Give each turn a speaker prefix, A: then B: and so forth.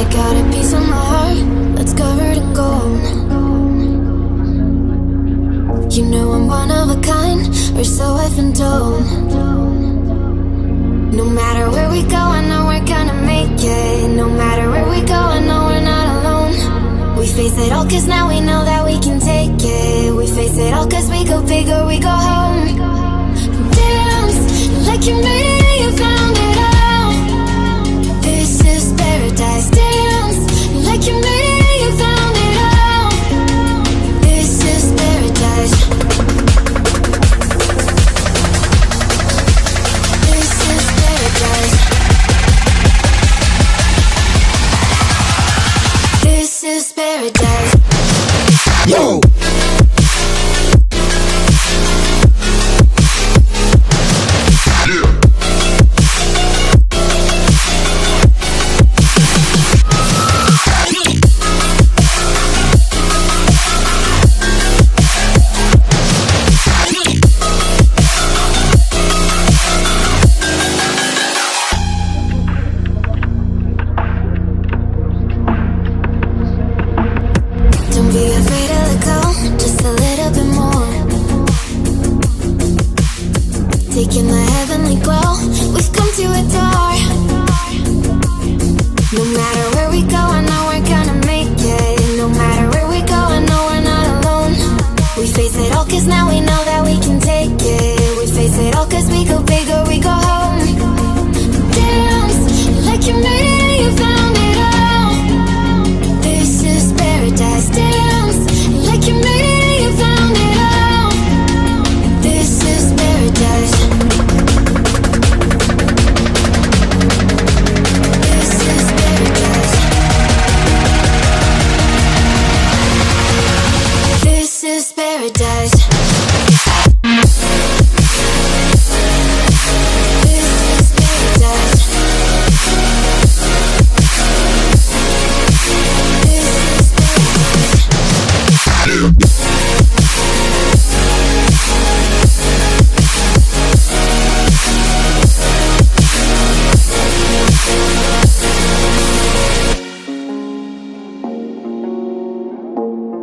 A: I got a piece of my heart that's covered in gold. You know I'm one of a kind, or so I've been told. No matter where we go, I know we're gonna make it. No matter where we go, I know we're not alone. We face it all cause now we know that we can take it. We face it all cause we go big or we go home. Dance like you made it, you found it all. This is paradise. Dance like you made it, you found it all. This is paradise. This is paradise. This is paradise.
B: Yo!
A: Don't be afraid to let go, just a little bit more. Taking the heavenly glow, we've come to adore. No matter where we go, I know we're gonna make it. No matter where we go, I know we're not alone. We face it all cause now we know